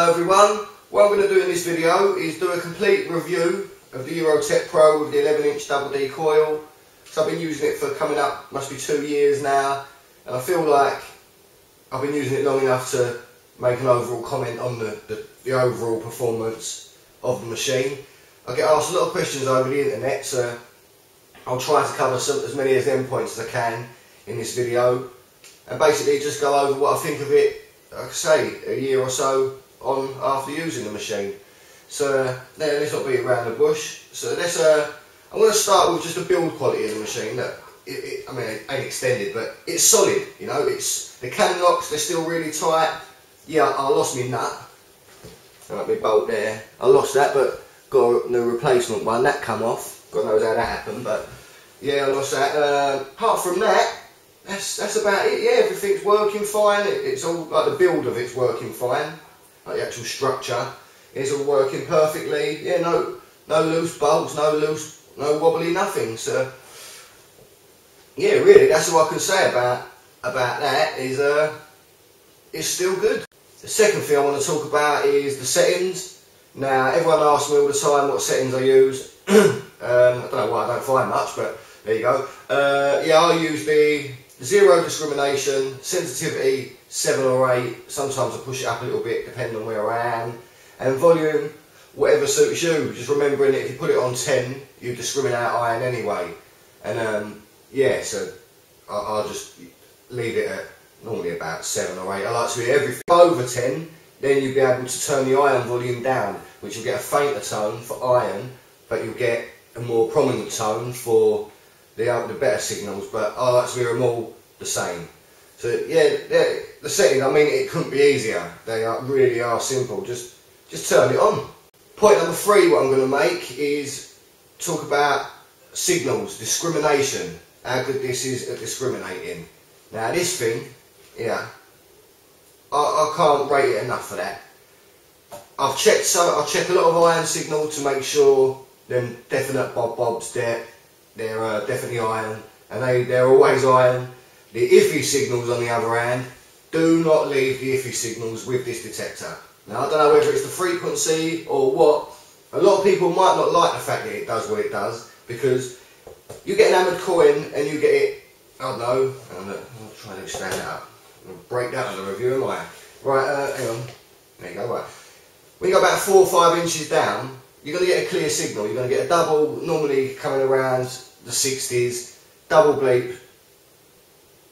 Hello everyone, what I'm going to do in this video is do a complete review of the Eurotech Pro with the 11-inch double D coil. So I've been using it for coming up, must be 2 years now, and I feel like I've been using it long enough to make an overall comment on the overall performance of the machine. I get asked a lot of questions over the internet, so I'll try to cover as many of them points as I can in this video, and basically just go over what I think of it, like I say, a year or so on after using the machine. So let's not beat around the bush. So I'm going to start with just the build quality of the machine. Look, I mean, it ain't extended, but it's solid. You know, it's the cannon locks, they're still really tight. Yeah, I lost my nut. Right, my bolt there. I lost that, but got a new replacement one. That come off. God knows how that happened, but yeah, I lost that. Apart from that, that's about it. Yeah, everything's working fine. It's all like the build of it's working fine. Like the actual structure is all working perfectly. Yeah, no loose bolts, no wobbly nothing. So yeah, really, that's all I can say about that. Is it's still good. The second thing I want to talk about is the settings. Now, everyone asks me all the time what settings I use. I don't know why I don't find much, but there you go. Yeah, I use the zero discrimination, sensitivity 7 or 8. Sometimes I push it up a little bit depending on where I am. And volume, whatever suits you. Just remembering that if you put it on 10, you discriminate iron anyway. And yeah, so I'll just leave it at normally about 7 or 8. I like to do everything over 10, then you'll be able to turn the iron volume down, which you'll get a fainter tone for iron, but you'll get a more prominent tone for the better signals. But I like to hear them all the same. So yeah, the settings, I mean, it couldn't be easier. They really are simple. Just turn it on. Point number 3, what I'm going to make is talk about signals, discrimination. How good this is at discriminating. Now this thing, yeah, I can't rate it enough for that. I check a lot of iron signal to make sure them definite bobs they're definitely iron, and they're always iron. The iffy signals, on the other hand, do not leave the iffy signals with this detector. Now I don't know whether it's the frequency or what. A lot of people might not like the fact that it does what it does, because you get an hammered coin and you get it, I don't know, I'll try to expand that up. I'll break that on the review, am I? Right, hang on. There you go, right. When you go about 4 or 5 inches down, you're going to get a clear signal. You're going to get a double, normally coming around the 60s, double bleep,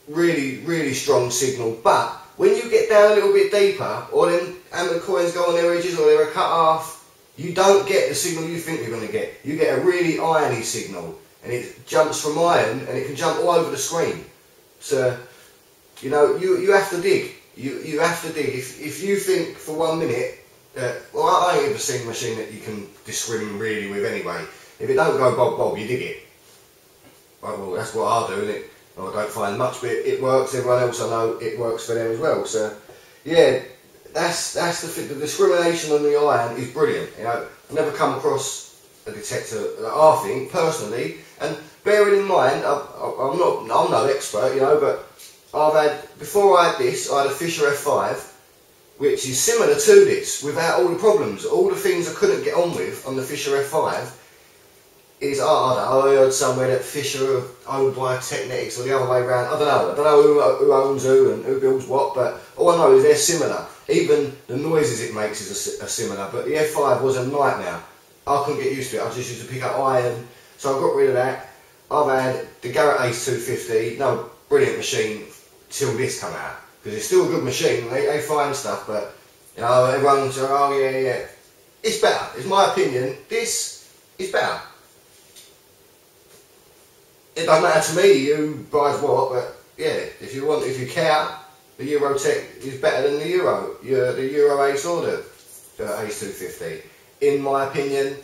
really strong signal. But when you get down a little bit deeper, or then hammered coins go on their edges, or they're a cut half, you don't get the signal you think you're going to get. You get a really irony signal, and it jumps from iron, and it can jump all over the screen. So, you know, you have to dig. You have to dig. If you think for 1 minute, well, I ain't ever seen a machine that you can discriminate really with anyway. If it don't go bob, you dig it. Right, well, that's what I do, innit? Well, I don't find much, but it works. Everyone else I know, it works for them as well. So, yeah, that's the thing. The discrimination on the iron is brilliant. You know, I've never come across a detector that I think personally. And bearing in mind, I'm no expert, you know, but before I had this, I had a Fisher F5, which is similar to this, without all the problems. All the things I couldn't get on with on the Fisher F5 is, I heard somewhere that Fisher are owned by Teknetics, or the other way around. I don't know who owns who and who builds what, but all I know is they're similar. Even the noises it makes are similar, but the F5 was a nightmare. I couldn't get used to it. I just used to pick up iron, so I got rid of that. I've had the Garrett Ace 250, no, brilliant machine, till this come out. Because it's still a good machine, they find stuff, but you know, everyone's saying, oh yeah, it's better. It's my opinion, this is better. It doesn't matter to me who buys what, but yeah, if you care, the Eurotech is better than the Euro Ace or the Ace 250. In my opinion,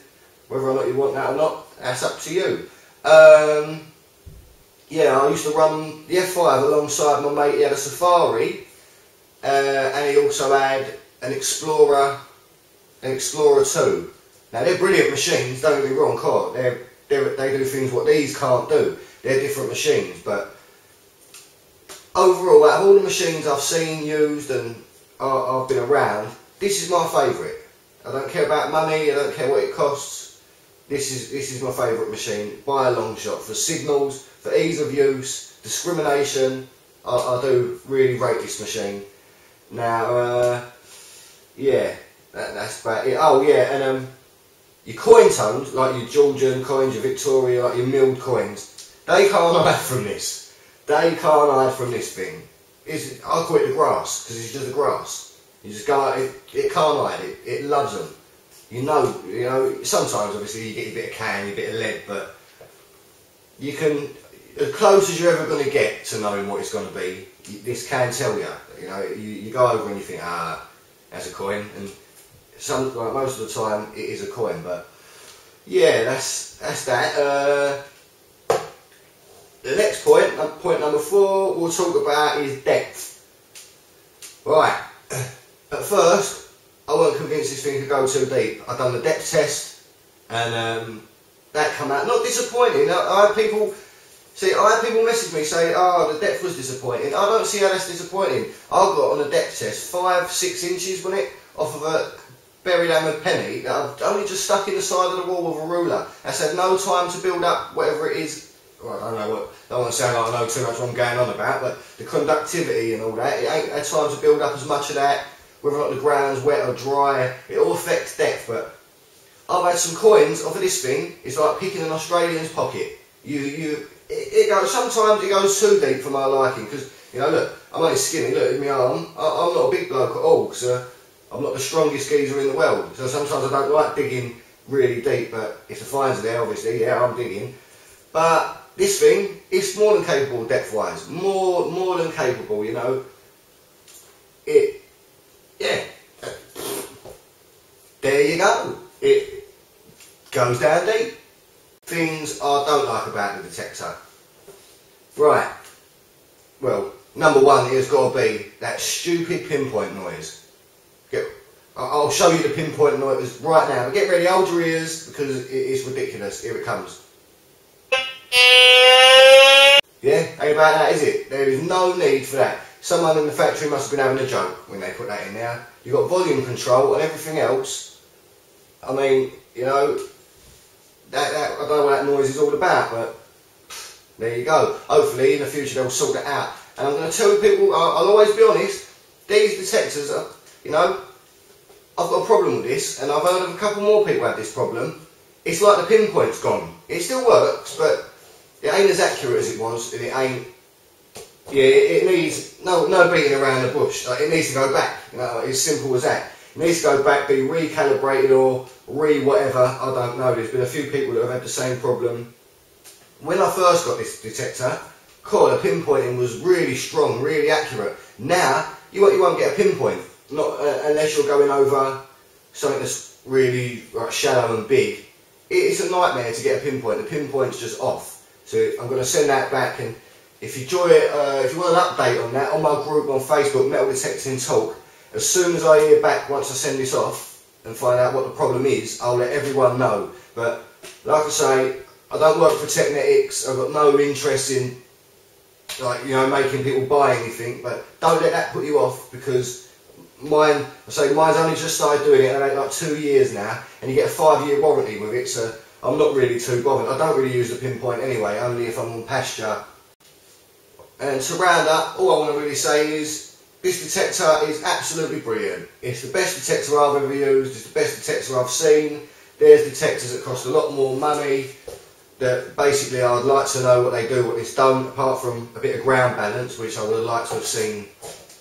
whether or not you want that or not, that's up to you. Yeah, I used to run the F5 alongside my mate. He had a Safari, and he also had an Explorer 2. Now they're brilliant machines, don't get me wrong, they do things what these can't do. They're different machines, but overall, out of all the machines I've seen, used, and I've been around, this is my favourite. I don't care about money, I don't care what it costs. This is my favourite machine by a long shot. For signals, for ease of use, discrimination, I do really rate this machine. Now, yeah, that's about it. Oh yeah, and your coin tones, like your Georgian coins, your Victoria, like your milled coins, they can't hide from this. They can't hide from this thing. I call it the grass, because it's just the grass. You just go, it can't hide, it loves them. You know, sometimes obviously you get your bit of can, your bit of lead, but you can, as close as you're ever going to get to knowing what it's going to be, this can tell you. You know, you go over and you think, that's a coin, and like most of the time it is a coin, but yeah, that's that. The next point number 4, we'll talk about is depth. Right, at first, I wasn't convinced this thing could go too deep. I've done the depth test, and that came out not disappointing. I had people message me saying, oh, the depth was disappointing. I don't see how that's disappointing. I got on the depth test 5-6 inches, wasn't it, off of a buried hammered penny that I've only just stuck in the side of the wall with a ruler. That's had no time to build up whatever it is. Well, I don't want to sound like I know too much what I'm going on about, but the conductivity and all that, it ain't had time to build up as much of that. Whether or not the ground's wet or dry, it all affects depth. But I've had some coins off of this thing. It's like picking an Australian's pocket. It goes, sometimes it goes too deep for my liking, because, you know, look, I'm only skinny, look at my arm. I'm not a big bloke at all, so I'm not the strongest geezer in the world. So sometimes I don't like digging really deep, but if the finds are there, obviously, yeah, I'm digging. But this thing, it's more than capable depth-wise. More than capable, you know. Yeah. There you go. It goes down deep. Things I don't like about the detector. Right. Well, number 1 has got to be that stupid pinpoint noise. I'll show you the pinpoint noise right now. But get ready, hold your ears, because it is ridiculous. Here it comes. Yeah, ain't about that, is it? There is no need for that. Someone in the factory must have been having a joke when they put that in there. You've got volume control and everything else. I mean, you know, I don't know what that noise is all about, but there you go. Hopefully in the future they'll sort it out. And I'm going to tell people, I'll always be honest, these detectors are, you know, I've got a problem with this, and I've heard of a couple more people have this problem. It's like the pinpoint's gone. It still works, but it ain't as accurate as it was, and it ain't. Yeah, it needs no beating around the bush. Like, it needs to go back. You know, it's simple as that. It needs to go back, be recalibrated or whatever. I don't know. There's been a few people that have had the same problem. When I first got this detector, the pinpointing was really strong, really accurate. Now you won't get a pinpoint, not unless you're going over something that's really shallow and big. It's a nightmare to get a pinpoint. The pinpoint's just off. So I'm going to send that back, and if you enjoy it, if you want an update on that, on my group on Facebook, Metal Detecting Talk, as soon as I hear back once I send this off and find out what the problem is, I'll let everyone know. But like I say, I don't work for Teknetics. I've got no interest in, like, you know, making people buy anything. But don't let that put you off, because mine's only just started doing it, and it's like 2 years now, and you get a 5-year warranty with it. So I'm not really too bothered. I don't really use the pinpoint anyway, only if I'm on pasture. And to round up, all I want to really say is this detector is absolutely brilliant. It's the best detector I've ever used. It's the best detector I've seen. There's detectors that cost a lot more money that basically I'd like to know what they do, what this don't, apart from a bit of ground balance, which I would have liked to have seen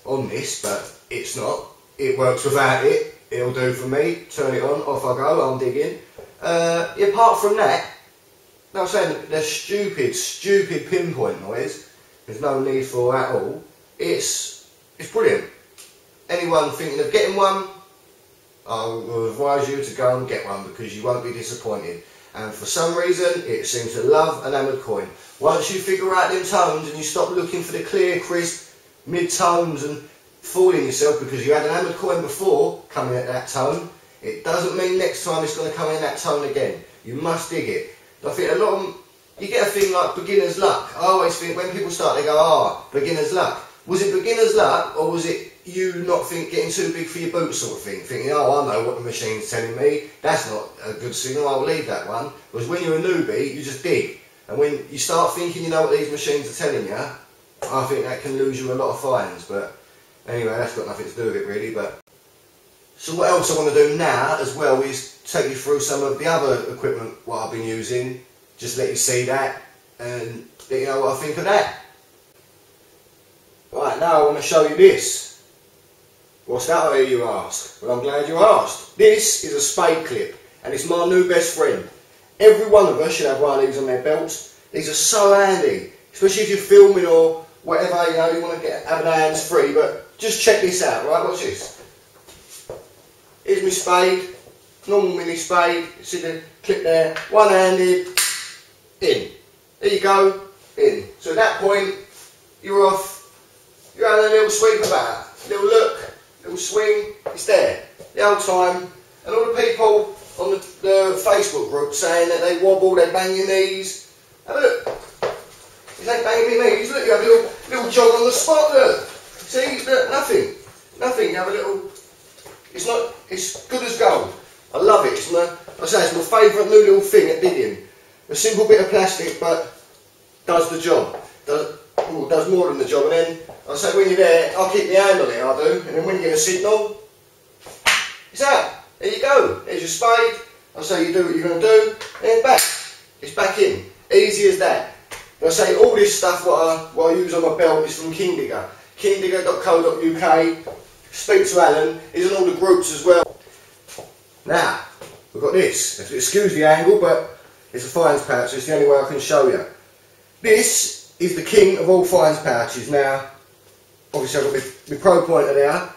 on this, but it's not. It works without it. It'll do for me. Turn it on, off I go, I'm digging. Apart from that, no, I'm saying the stupid pinpoint noise, there's no need for at all. It's brilliant. Anyone thinking of getting one, I will advise you to go and get one, because you won't be disappointed. And for some reason, it seems to love an hammered coin. Once you figure out them tones and you stop looking for the clear, crisp mid-tones and fooling yourself because you had an hammered coin before coming at that tone, it doesn't mean next time it's going to come in that tone again. You must dig it. I think a lot of them, you get a thing like beginner's luck. I always think when people start, they go, beginner's luck. Was it beginner's luck, or was it you not getting too big for your boots sort of thing, thinking, oh, I know what the machine's telling me, that's not a good signal, I'll leave that one. Whereas when you're a newbie, you just dig. And when you start thinking you know what these machines are telling you, I think that can lose you a lot of fines. But anyway, that's got nothing to do with it really. But so what else I want to do now as well is take you through some of the other equipment what I've been using, just let you see that and let you know what I think of that. Right, now I want to show you this. What's that, I hear you ask? Well, I'm glad you asked. This is a spade clip and it's my new best friend. Every one of us should have one of these on their belts. These are so handy, especially if you're filming or whatever, you know, you want to have the hands free. But just check this out, right? Watch this. Here's my spade, normal mini spade. You see the clip there, one-handed, in. There you go, in. So at that point, you're off. You're having a little sweep about, little look, little swing. It's there. The whole time, and all the people on the Facebook group saying that they wobble, they bang your knees. Have a look. It ain't banging your knees. Look, you have a little jog on the spot. Look. See, look, nothing. Nothing. You have a little. It's good as gold. I love it. It's my favourite new little thing at digging. A simple bit of plastic, but does the job. Does more than the job. And then I say when you're there, I'll keep my hand on it. I do. And then when you get a signal, it's out. There you go, there's your spade. I say you do what you're going to do, and then back. It's back in. Easy as that. And I say all this stuff what I use on my belt is from Kingdigger. Kingdigger.co.uk. Speak to Alan. He's on all the groups as well. Now, we've got this. Excuse the angle, but it's a fines pouch, so it's the only way I can show you. This is the king of all fines pouches. Now, obviously I've got my Pro pointer there.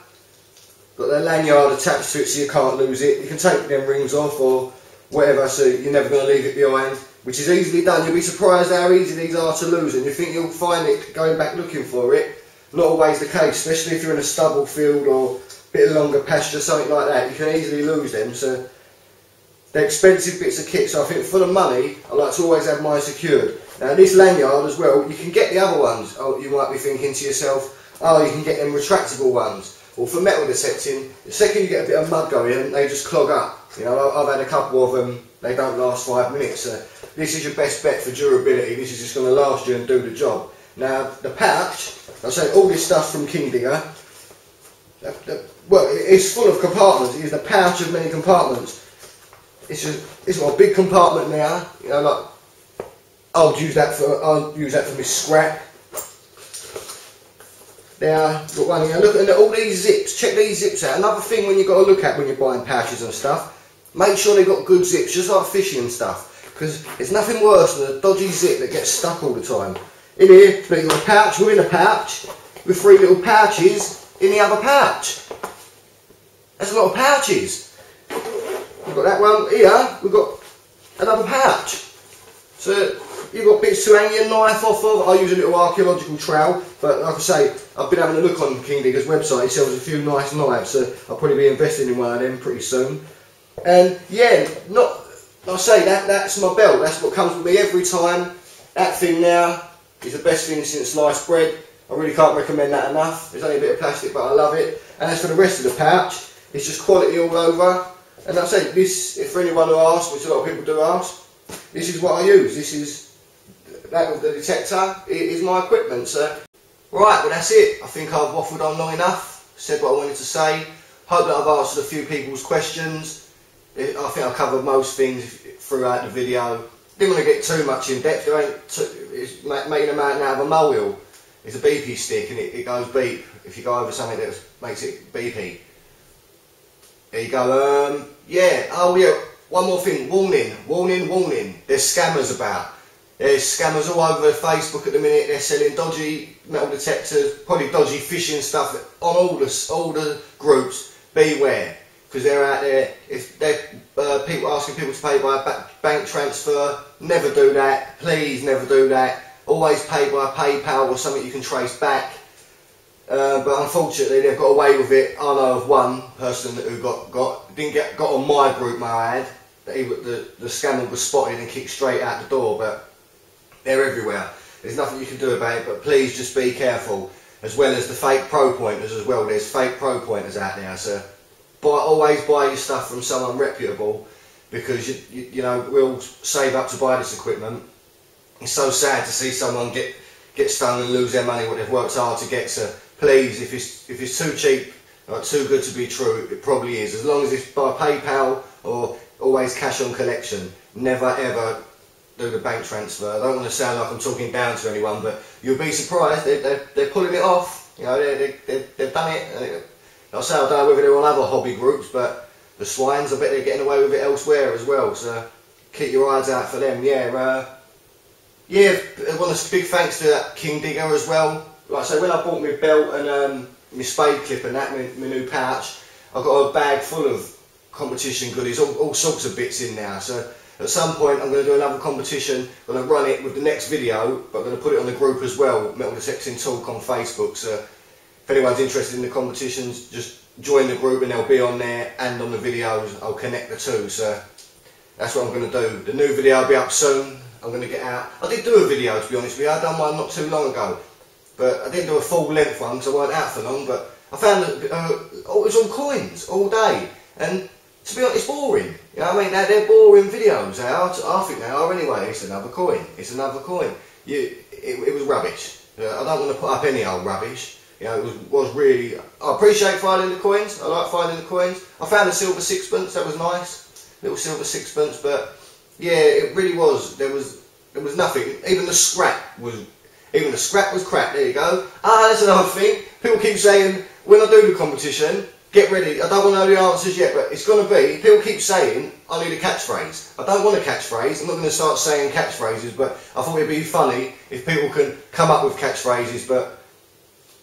Got the lanyard attached to it so you can't lose it. You can take them rings off or whatever, so you're never going to leave it behind, which is easily done. You'll be surprised how easy these are to lose, and you think you'll find it going back looking for it. Not always the case, especially if you're in a stubble field or a bit of longer pasture, something like that. You can easily lose them, so they're expensive bits of kit, so I think for the money, I like to always have mine secured. Now this lanyard as well, you can get the other ones. Oh, you might be thinking to yourself, oh, you can get them retractable ones. Well, for metal detecting, the second you get a bit of mud going in, they just clog up. You know, I've had a couple of them, they don't last 5 minutes. So this is your best bet for durability. This is just going to last you and do the job. Now, the pouch, I say all this stuff from Kingdigger, well, it's full of compartments. It is the pouch of many compartments. It's got a big compartment now. You know, like I'll use that for my scrap. There, got one here. Look at all these zips. Check these zips out. Another thing when you've got to look at when you're buying pouches and stuff, make sure they've got good zips, just like fishing and stuff. Because there's nothing worse than a dodgy zip that gets stuck all the time. In here, you've got a pouch within a pouch, with 3 little pouches in the other pouch. That's a lot of pouches. We've got that one here, we've got another pouch. So you've got bits to hang your knife off of. I use a little archaeological trowel, but like I say, I've been having a look on Kingdigger's website. He sells a few nice knives, so I'll probably be investing in one of them pretty soon. And yeah, like I say, that's my belt. That's what comes with me every time. That thing now is the best thing since sliced bread. I really can't recommend that enough. There's only a bit of plastic, but I love it. And as for the rest of the pouch, it's just quality all over. And like I say, this, if for anyone who asks, which a lot of people do ask, this is what I use. This is that with the detector. It is my equipment. So right, well that's it. I think I've waffled on long enough. Said what I wanted to say. Hope that I've answered a few people's questions. I think I covered most things throughout the video. Didn't want to get too much in depth. It's making a mountain out of a molehill. It's a beepy stick and it goes beep if you go over something that makes it beepy. There you go. Yeah. Oh yeah. One more thing. Warning. Warning. Warning. There's scammers about. There's scammers all over Facebook at the minute. They're selling dodgy metal detectors, probably dodgy phishing stuff on all the groups. Beware, because they're out there. If they're people asking people to pay by a bank transfer, never do that. Please, never do that. Always pay by PayPal or something you can trace back. But unfortunately, they've got away with it. I know of one person who got on my group, may I add. The scammer was spotted and kicked straight out the door. But they're everywhere. There's nothing you can do about it. But please, just be careful. as well as the fake pro pointers as well. There's fake pro pointers out there, so always buy your stuff from someone reputable, because you know, we'll save up to buy this equipment. It's so sad to see someone get stung and lose their money, what they've worked hard to get. So please, if it's too cheap, or too good to be true, it probably is. As long as it's by PayPal or always cash on collection. Never ever do the bank transfer. I don't want to sound like I'm talking down to anyone, but you'll be surprised. They're pulling it off. You know, they've done it. I say, I don't know whether they're on other hobby groups, but the swines, I bet they're getting away with it elsewhere as well. So keep your eyes out for them. Yeah, yeah. I want a big thanks to that King Digger as well. Like I say, when I bought my belt and my spade clip and that, my new pouch, I got a bag full of competition goodies, all sorts of bits in there. So at some point I'm going to do another competition. I'm going to run it with the next video, but I'm going to put it on the group as well, Metal Detecting Talk on Facebook. So if anyone's interested in the competitions, just join the group and they'll be on there, and on the videos I'll connect the two. So that's what I'm going to do. The new video will be up soon. I'm going to get out. I did do a video, to be honest with you. I done one not too long ago, but I didn't do a full length one because I weren't out for long. But I found that it was all coins all day, and to be honest, it's boring. You know what I mean? They're boring videos. I think they are anyway. It's another coin. It's another coin. It was rubbish. I don't want to put up any old rubbish. You know, it was really. I appreciate finding the coins. I like finding the coins. I found a silver sixpence. That was nice, little silver sixpence. But yeah, it really was. There was nothing. Even the scrap was crap. There you go. That's another thing. People keep saying when I do the competition, get ready. I don't want to know the answers yet, but it's going to be. People keep saying I need a catchphrase. I don't want a catchphrase. I'm not going to start saying catchphrases, but I thought it'd be funny if people can come up with catchphrases. But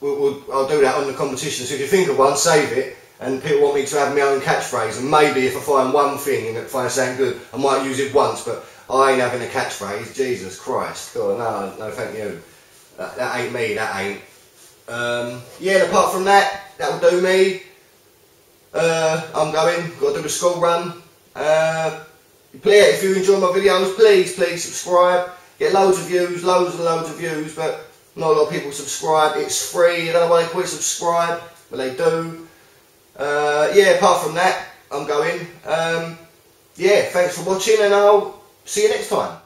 I'll do that on the competition. So if you think of one, save it. And people want me to have my own catchphrase, and maybe if I find one thing and find something good, I might use it once. But I ain't having a catchphrase. Jesus Christ! God, no, thank you. That ain't me. That ain't. Yeah. Apart from that, that'll do me. I'm going. Got to do the school run. If you enjoy my videos, please subscribe. Get loads of views, loads and loads of views, but not a lot of people subscribe. It's free. I don't know why they call it subscribe, but they do. Yeah, apart from that, I'm going. Yeah, thanks for watching, and I'll see you next time.